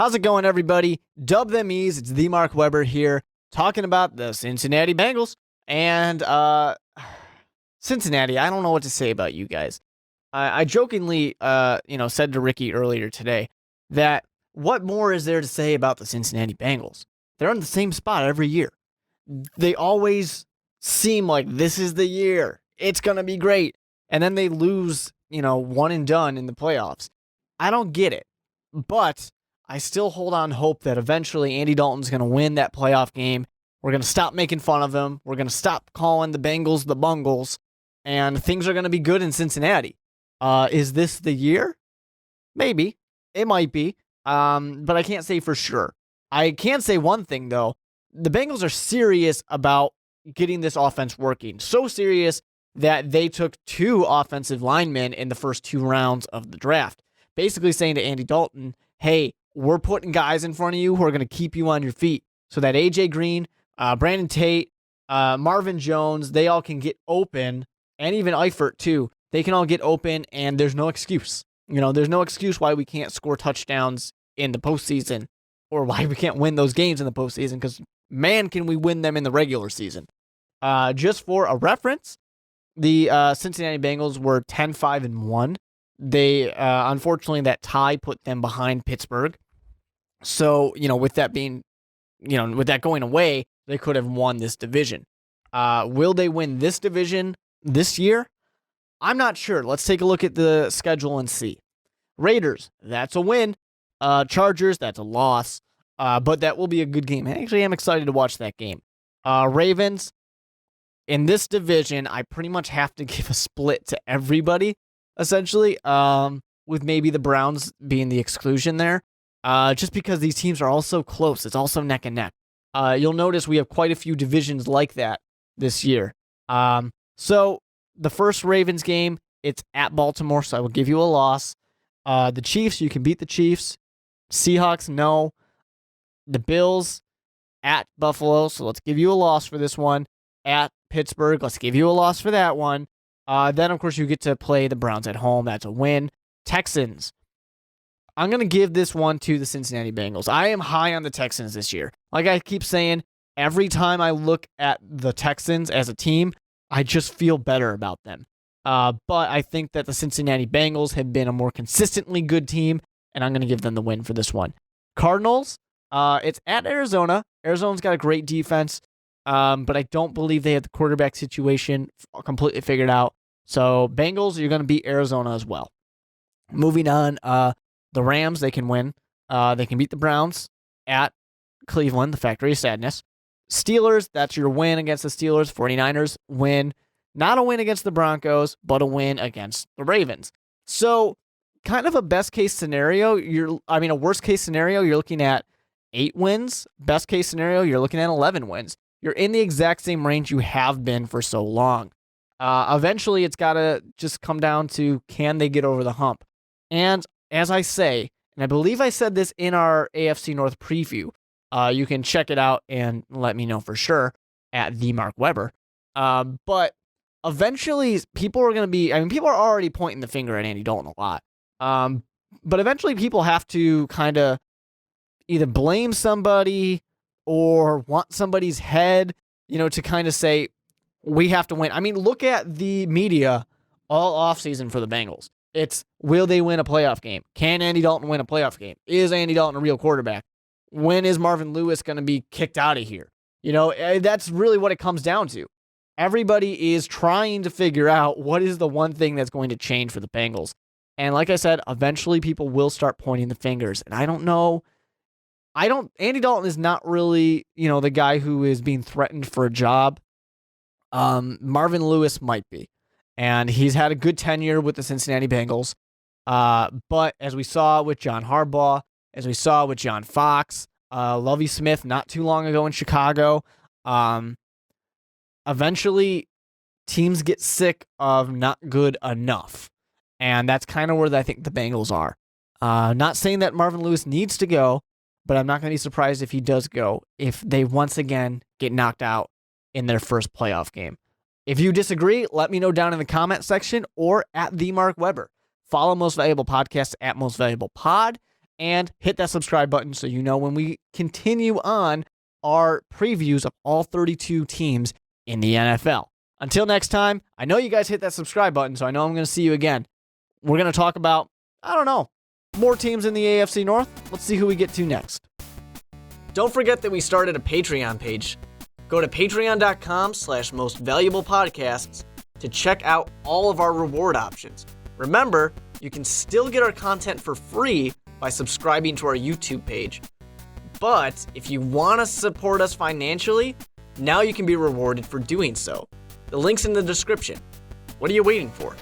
How's it going, everybody? Dub them ease. It's the Mark Weber here, talking about the Cincinnati Bengals. And Cincinnati, I don't know what to say about you guys. I jokingly, said to Ricky earlier today that what more is there to say about the Cincinnati Bengals? They're in the same spot every year. They always seem like this is the year. It's going to be great. And then they lose, one and done in the playoffs. I don't get it. But I still hold on hope that eventually Andy Dalton's going to win that playoff game. We're going to stop making fun of him. We're going to stop calling the Bengals the Bungles. And things are going to be good in Cincinnati. Is this the year? Maybe. It might be. But I can't say for sure. I can say one thing, though. The Bengals are serious about getting this offense working. So serious that they took 2 offensive linemen in the first 2 rounds of the draft. Basically saying to Andy Dalton, hey, we're putting guys in front of you who are going to keep you on your feet. So that A.J. Green, Brandon Tate, Marvin Jones, they all can get open, and even Eifert too. They can all get open, and there's no excuse. There's no excuse why we can't score touchdowns in the postseason or why we can't win those games in the postseason, because, man, can we win them in the regular season. Just for a reference, the Cincinnati Bengals were 10-5-1. They, unfortunately, that tie put them behind Pittsburgh. So, with that being, with that going away, they could have won this division. Will they win this division this year? I'm not sure. Let's take a look at the schedule and see. Raiders, that's a win. Chargers, that's a loss. But that will be a good game. Actually, I'm excited to watch that game. Ravens, in this division, I pretty much have to give a split to everybody, essentially, with maybe the Browns being the exclusion there, just because these teams are all so close. It's also neck and neck. You'll notice we have quite a few divisions like that this year. So the first Ravens game, it's at Baltimore, so I will give you a loss. The Chiefs, you can beat the Chiefs. Seahawks, no. The Bills, at Buffalo, so let's give you a loss for this one. At Pittsburgh, let's give you a loss for that one. Then, of course, you get to play the Browns at home. That's a win. Texans. I'm going to give this one to the Cincinnati Bengals. I am high on the Texans this year. Like I keep saying, every time I look at the Texans as a team, I just feel better about them. But I think that the Cincinnati Bengals have been a more consistently good team, and I'm going to give them the win for this one. Cardinals, it's at Arizona. Arizona's got a great defense, but I don't believe they have the quarterback situation completely figured out. So Bengals, you're going to beat Arizona as well. Moving on, the Rams, they can win. They can beat the Browns at Cleveland, the Factory of Sadness. Steelers, that's your win against the Steelers. 49ers win. Not a win against the Broncos, but a win against the Ravens. So kind of a best case scenario. A worst case scenario, you're looking at 8 wins. Best case scenario, you're looking at 11 wins. You're in the exact same range you have been for so long. Eventually, it's got to just come down to, can they get over the hump? And as I say, and I believe I said this in our AFC North preview, you can check it out and let me know for sure at the Mark Weber. But eventually, people are going to be, people are already pointing the finger at Andy Dalton a lot. But eventually, people have to kind of either blame somebody or want somebody's head, to kind of say, we have to win. Look at the media all offseason for the Bengals. It's, will they win a playoff game? Can Andy Dalton win a playoff game? Is Andy Dalton a real quarterback? When is Marvin Lewis going to be kicked out of here? That's really what it comes down to. Everybody is trying to figure out what is the one thing that's going to change for the Bengals. And like I said, eventually people will start pointing the fingers. And I don't know. Andy Dalton is not really, the guy who is being threatened for a job. Marvin Lewis might be. And he's had a good tenure with the Cincinnati Bengals. But as we saw with John Harbaugh, as we saw with John Fox, Lovie Smith not too long ago in Chicago, eventually teams get sick of not good enough. And that's kind of where I think the Bengals are. Not saying that Marvin Lewis needs to go, but I'm not going to be surprised if he does go, if they once again get knocked out in their first playoff game. If you disagree, let me know down in the comment section or at the Mark Weber. Follow Most Valuable Podcast at Most Valuable Pod. and hit that subscribe button so you know when we continue on our previews of all 32 teams in the NFL. Until next time, I know you guys hit that subscribe button, so I know I'm going to see you again. We're going to talk about, I don't know, more teams in the AFC North. Let's see who we get to next. Don't forget that we started a Patreon page. Go to patreon.com/mostvaluablepodcasts to check out all of our reward options. Remember, you can still get our content for free by subscribing to our YouTube page. But if you want to support us financially, now you can be rewarded for doing so. The link's in the description. What are you waiting for?